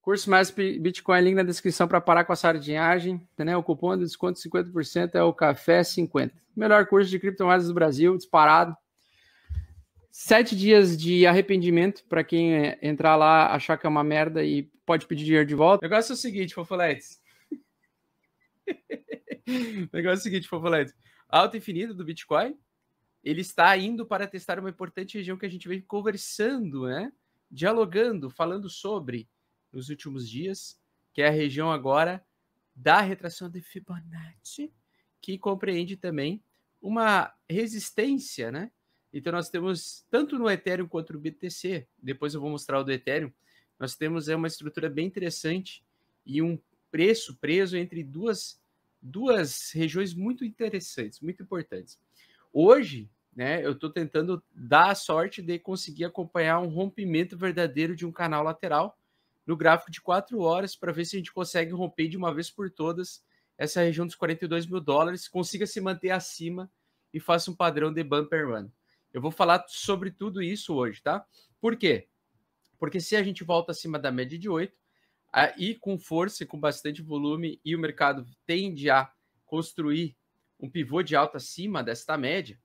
Curso mais Bitcoin, link na descrição para parar com a sardinhagem. Entendeu? O cupom de desconto 50% é o Café 50. Melhor curso de criptomoedas do Brasil, disparado. 7 dias de arrependimento para quem entrar lá, achar que é uma merda e pode pedir dinheiro de volta. O negócio é o seguinte, Fofoletes. O negócio é o seguinte, Fofoletes. A alta infinita do Bitcoin, ele está indo para testar uma importante região que a gente vem conversando, né? Dialogando, falando sobre nos últimos dias, que é a região agora da retração de Fibonacci, que compreende também uma resistência, né? Então nós temos, tanto no Ethereum quanto no BTC, depois eu vou mostrar o do Ethereum, nós temos uma estrutura bem interessante e um preço preso entre duas regiões muito interessantes, muito importantes. Hoje, né, eu estou tentando dar a sorte de conseguir acompanhar um rompimento verdadeiro de um canal lateral no gráfico de 4 horas para ver se a gente consegue romper de uma vez por todas essa região dos 42 mil dólares, consiga se manter acima e faça um padrão de bumper run. Eu vou falar sobre tudo isso hoje, tá? Por quê? Porque se a gente volta acima da média de 8, e com força e com bastante volume, e o mercado tende a construir um pivô de alta acima desta média,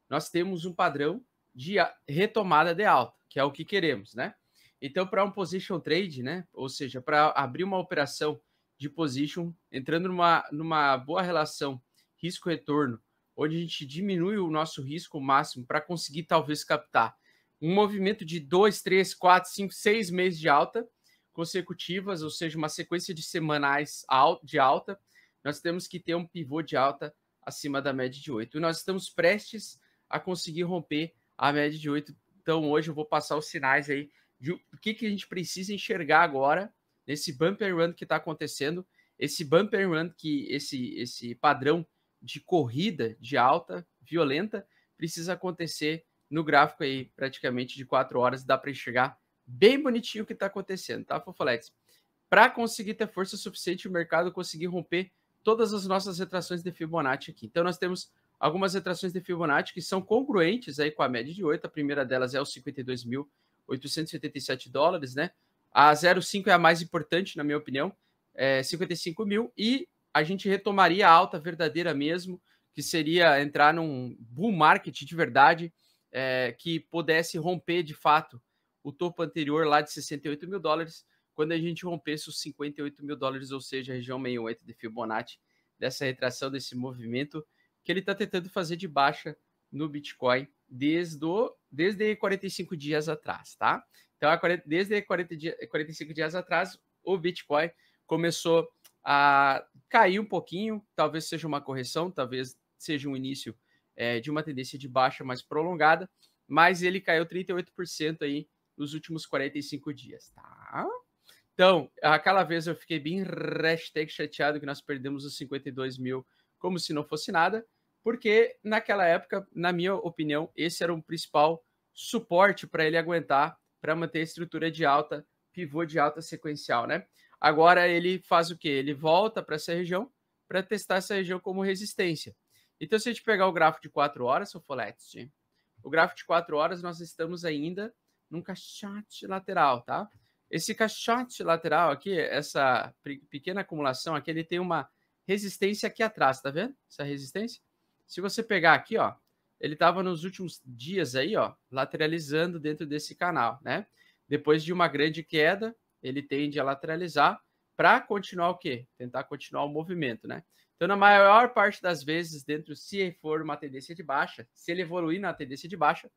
nós temos um padrão de retomada de alta, que é o que queremos, né? Então, para um position trade, né? Ou seja, para abrir uma operação de position, entrando numa boa relação risco-retorno, onde a gente diminui o nosso risco máximo para conseguir talvez captar um movimento de 2, 3, 4, 5, 6 meses de alta consecutivas, ou seja, uma sequência de semanais de alta, nós temos que ter um pivô de alta acima da média de 8. E nós estamos prestes a conseguir romper a média de 8. Então, hoje eu vou passar os sinais aí de o que a gente precisa enxergar agora nesse bumper run que está acontecendo, esse bumper run que esse padrão de corrida de alta violenta precisa acontecer no gráfico aí praticamente de 4 horas, dá para enxergar bem bonitinho o que está acontecendo, tá, Fofoletes? Para conseguir ter força suficiente, o mercado conseguir romper todas as nossas retrações de Fibonacci aqui. Então, nós temos algumas retrações de Fibonacci que são congruentes aí com a média de 8. A primeira delas é os 52.877 dólares, né? A 0,5 é a mais importante, na minha opinião, 55 mil. E a gente retomaria a alta verdadeira mesmo, que seria entrar num bull market de verdade, que pudesse romper de fato o topo anterior lá de 68 mil dólares, quando a gente rompesse os 58 mil dólares, ou seja, a região 68 de Fibonacci, dessa retração, desse movimento que ele está tentando fazer de baixa no Bitcoin desde 45 dias atrás, tá? Então, desde 45 dias atrás, o Bitcoin começou a cair um pouquinho, talvez seja uma correção, talvez seja um início de uma tendência de baixa mais prolongada, mas ele caiu 38% aí nos últimos 45 dias, tá? Então, aquela vez eu fiquei bem chateado que nós perdemos os 52 mil como se não fosse nada, porque naquela época, na minha opinião, esse era o principal suporte para ele aguentar, para manter a estrutura de alta, pivô de alta sequencial, né? Agora ele faz o quê? Ele volta para essa região, para testar essa região como resistência. Então, se a gente pegar o gráfico de 4 horas, Fofolete, o gráfico de 4 horas, nós estamos ainda num caixote lateral, tá? Esse caixote lateral aqui, essa pequena acumulação aqui, ele tem uma resistência aqui atrás, tá vendo? Essa resistência. Se você pegar aqui, ó, ele estava nos últimos dias aí, ó, lateralizando dentro desse canal, né? Depois de uma grande queda, ele tende a lateralizar para continuar o quê? Tentar continuar o movimento, né? Então, na maior parte das vezes, se for uma tendência de baixa, se ele evoluir na tendência de baixa,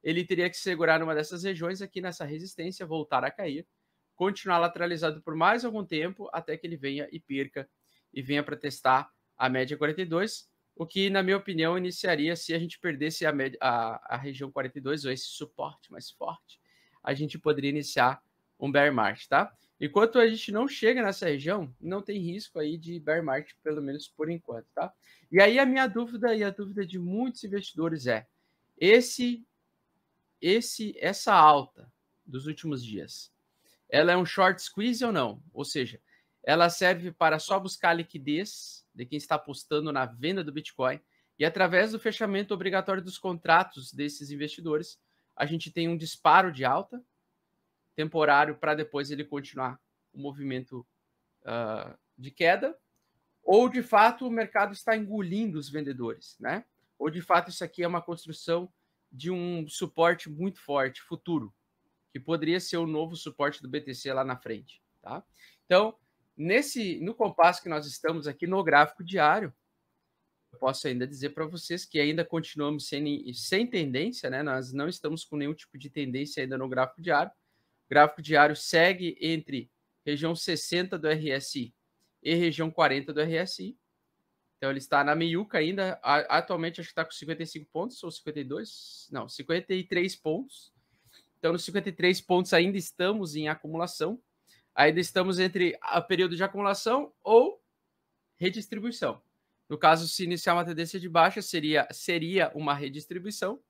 ele teria que segurar numa dessas regiões aqui nessa resistência, voltar a cair, continuar lateralizado por mais algum tempo, até que ele venha e perca, e venha para testar a média 42, o que, na minha opinião, iniciaria se a gente perdesse a região 42, ou esse suporte mais forte, a gente poderia iniciar um bear market, tá? Enquanto a gente não chega nessa região, não tem risco aí de bear market, pelo menos por enquanto, tá? E aí a minha dúvida e a dúvida de muitos investidores é, essa alta dos últimos dias, ela é um short squeeze ou não? Ou seja, ela serve para só buscar liquidez de quem está apostando na venda do Bitcoin e através do fechamento obrigatório dos contratos desses investidores, a gente tem um disparo de alta temporário para depois ele continuar o movimento de queda, ou de fato o mercado está engolindo os vendedores, né? Ou de fato isso aqui é uma construção de um suporte muito forte, futuro, que poderia ser o novo suporte do BTC lá na frente, tá? Então, no compasso que nós estamos aqui no gráfico diário, eu posso ainda dizer para vocês que ainda continuamos sem tendência, né? Nós não estamos com nenhum tipo de tendência ainda no gráfico diário. O gráfico diário segue entre região 60 do RSI e região 40 do RSI. Então, ele está na meiuca ainda. Atualmente, acho que está com 55 pontos, ou 52? Não, 53 pontos. Então, nos 53 pontos ainda estamos em acumulação. Ainda estamos entre o período de acumulação ou redistribuição. No caso, se iniciar uma tendência de baixa, seria uma redistribuição.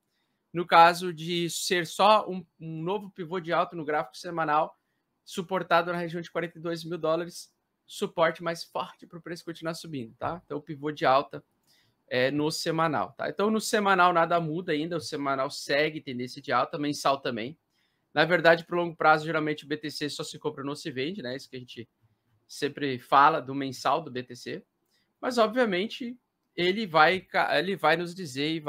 No caso de ser só um novo pivô de alta no gráfico semanal, suportado na região de 42 mil dólares, suporte mais forte para o preço continuar subindo, tá? Então, o pivô de alta é no semanal, tá? Então, no semanal nada muda ainda, o semanal segue tendência de alta, mensal também. Na verdade, para o longo prazo, geralmente o BTC só se compra, não se vende, né? Isso que a gente sempre fala do mensal do BTC. Mas, obviamente, ele vai nos dizer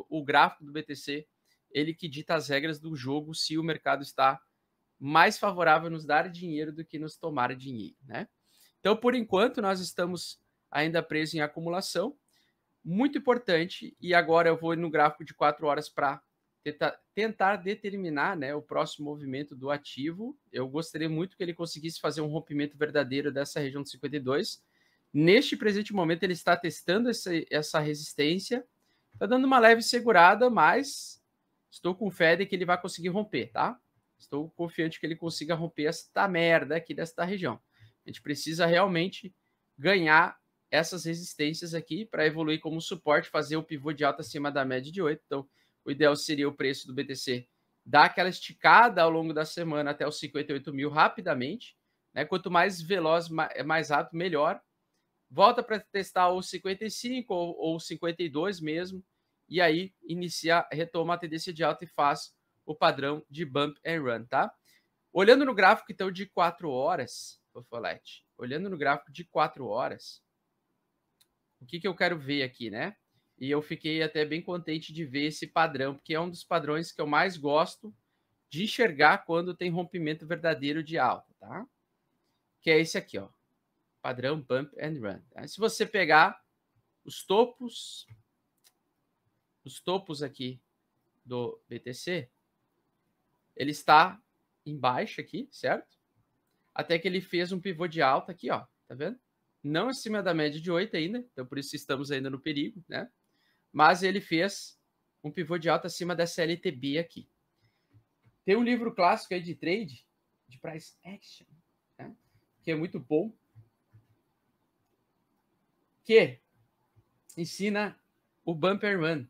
o gráfico do BTC, ele que dita as regras do jogo se o mercado está mais favorável a nos dar dinheiro do que nos tomar dinheiro, né? Então, por enquanto, nós estamos ainda presos em acumulação. Muito importante, e agora eu vou no gráfico de 4 horas para tentar determinar, né, o próximo movimento do ativo. Eu gostaria muito que ele conseguisse fazer um rompimento verdadeiro dessa região de 52. Neste presente momento, ele está testando essa resistência, está dando uma leve segurada, mas estou com fé de que ele vai conseguir romper, tá? Estou confiante que ele consiga romper esta merda aqui desta região. A gente precisa realmente ganhar essas resistências aqui para evoluir como suporte, fazer o pivô de alta acima da média de 8. Então, o ideal seria o preço do BTC dar aquela esticada ao longo da semana até os 58 mil rapidamente, né? Quanto mais veloz, mais rápido, melhor. Volta para testar os 55 ou 52 mesmo, e aí retoma a tendência de alta e faz o padrão de bump and run, tá? Olhando no gráfico, então, de 4 horas, Fofolete, olhando no gráfico de 4 horas, o que eu quero ver aqui, né? E eu fiquei até bem contente de ver esse padrão, porque é um dos padrões que eu mais gosto de enxergar quando tem rompimento verdadeiro de alta, tá? Que é esse aqui, ó. Padrão Bump and Run. Tá? Se você pegar os topos aqui do BTC, ele está em baixa aqui, certo? Até que ele fez um pivô de alta aqui, ó, tá vendo? Não acima da média de 8 ainda, então por isso estamos ainda no perigo, né? Mas ele fez um pivô de alta acima dessa LTB aqui. Tem um livro clássico aí de trade, de price action, né? Que é muito bom, que ensina o Bump and Run,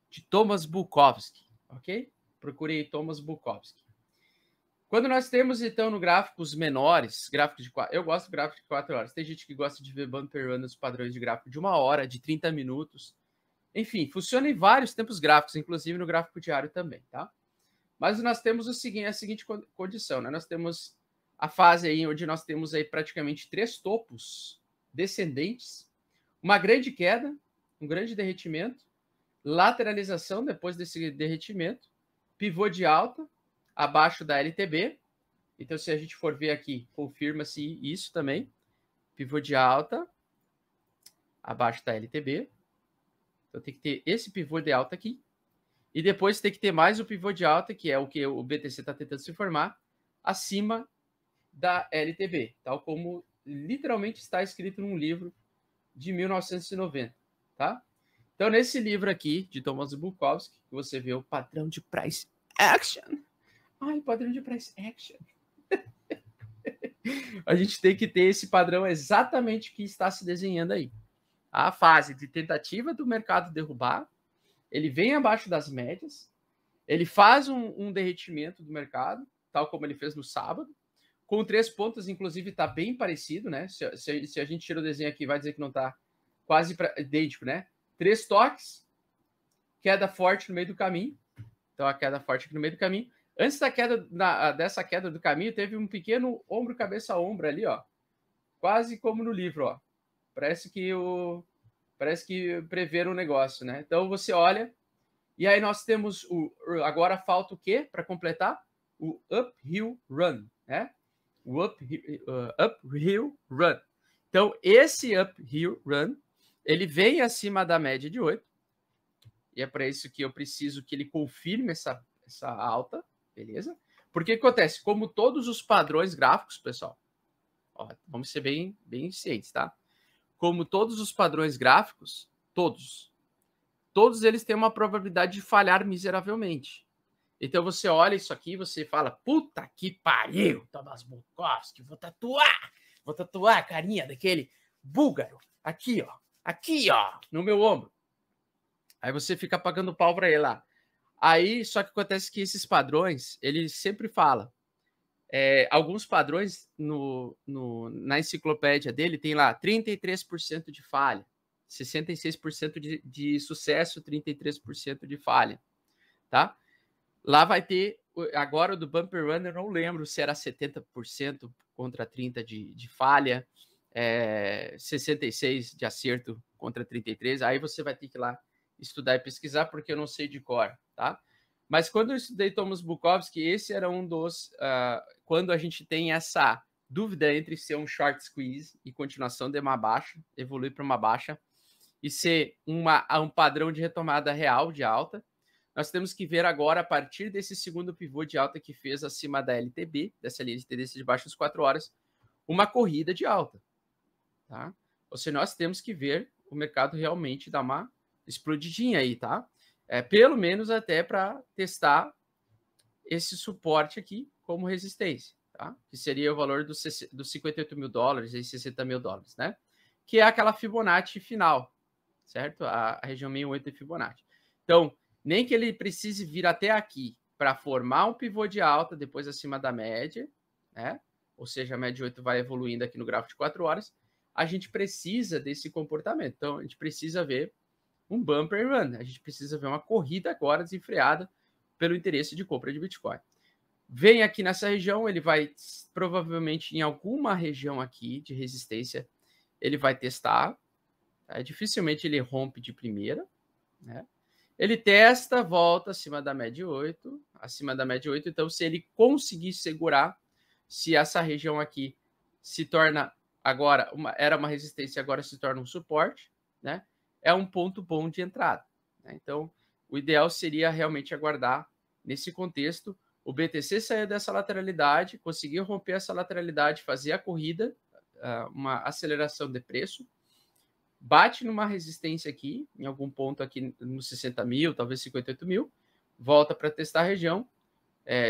de Thomas Bukowski, ok? Procurei Thomas Bukowski. Quando nós temos, então, no gráfico os menores, gráfico de 4, eu gosto do gráfico de 4 horas. Tem gente que gosta de ver Bump and Run nos padrões de gráfico de 1 hora, de 30 minutos. Enfim, funciona em vários tempos gráficos, inclusive no gráfico diário também, tá? Mas nós temos a seguinte condição, né? Nós temos a fase aí onde nós temos aí praticamente 3 topos descendentes, uma grande queda, um grande derretimento, lateralização depois desse derretimento, pivô de alta abaixo da LTB. Então, se a gente for ver aqui, confirma-se isso também. Pivô de alta abaixo da LTB. Então, tem que ter esse pivô de alta aqui. E depois tem que ter mais o pivô de alta, que é o que o BTC está tentando se formar, acima da LTB. Tal como literalmente está escrito num livro de 1990, tá? Então, nesse livro aqui, de Thomas Bukowski, que você vê o padrão de price action. Ai, padrão de price action. A gente tem que ter esse padrão exatamente que está se desenhando aí. A fase de tentativa do mercado derrubar, ele vem abaixo das médias, ele faz um derretimento do mercado, tal como ele fez no sábado, com 3 pontos, inclusive está bem parecido, né? Se a gente tira o desenho aqui, vai dizer que não está quase idêntico, né? 3 toques, queda forte no meio do caminho. Então, a queda forte aqui no meio do caminho. Antes dessa queda do caminho, teve um pequeno ombro, cabeça, ombro ali, ó. Quase como no livro, ó. Parece que preveram o negócio, né? Então você olha, e aí nós temos agora falta o quê para completar? O uphill run, né? O uphill run. Então esse uphill run, ele vem acima da média de 8, e é para isso que eu preciso que ele confirme essa alta, beleza? Porque acontece, como todos os padrões gráficos, pessoal, ó, vamos ser bem cientes, tá? Como todos os padrões gráficos, todos eles têm uma probabilidade de falhar miseravelmente. Então você olha isso aqui e você fala, puta que pariu, Tomás Bukovski, vou tatuar a carinha daquele búlgaro aqui, ó, no meu ombro. Aí você fica pagando pau para ele lá. Aí, só que acontece que esses padrões, ele sempre fala, alguns padrões na enciclopédia dele tem lá 33% de falha, 66% de sucesso, 33% de falha, tá? Lá vai ter, agora do Bumper Run, eu não lembro se era 70% contra 30% de falha, 66% de acerto contra 33%, aí você vai ter que ir lá estudar e pesquisar, porque eu não sei de cor, tá? Mas quando eu estudei Thomas Bukovski, esse era um dos... quando a gente tem essa dúvida entre ser um short squeeze e continuação de uma baixa, evoluir para uma baixa, e ser um padrão de retomada real de alta, nós temos que ver agora, a partir desse segundo pivô de alta que fez acima da LTB, dessa linha de tendência de baixo das 4 horas, uma corrida de alta. Tá? Ou seja, nós temos que ver o mercado realmente dar uma explodidinha aí, tá? Pelo menos até para testar esse suporte aqui como resistência, tá? Que seria o valor dos 58 mil dólares e 60 mil dólares, né? Que é aquela Fibonacci final, certo? A região 68 de Fibonacci. Então, nem que ele precise vir até aqui para formar um pivô de alta depois acima da média, né? Ou seja, a média 8 vai evoluindo aqui no gráfico de 4 horas, a gente precisa desse comportamento. Então, a gente precisa ver um bumper run, a gente precisa ver uma corrida agora desenfreada pelo interesse de compra de Bitcoin. Vem aqui nessa região, ele vai provavelmente em alguma região aqui de resistência, ele vai testar, tá? Dificilmente ele rompe de primeira, né? Ele testa, volta acima da média 8, então se ele conseguir segurar, se essa região aqui se torna agora, era uma resistência, agora se torna um suporte, né? É um ponto bom de entrada, né? Então, o ideal seria realmente aguardar nesse contexto, o BTC sair dessa lateralidade, conseguir romper essa lateralidade, fazer a corrida, uma aceleração de preço, bate numa resistência aqui, em algum ponto aqui nos 60 mil, talvez 58 mil, volta para testar a região,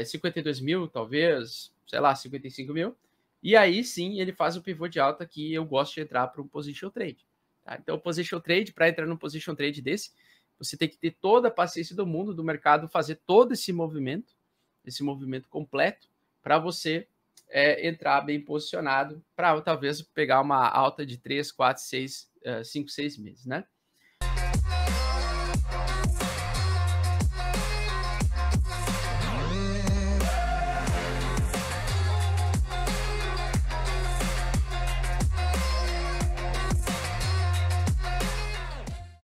52 mil, talvez, sei lá, 55 mil, e aí sim ele faz o pivô de alta que eu gosto de entrar para um position trade. Tá? Então, o position trade, para entrar num position trade desse, você tem que ter toda a paciência do mundo do mercado, fazer todo esse movimento completo, para você entrar bem posicionado, para talvez pegar uma alta de 3, 4, 6, 5, 6 meses, né?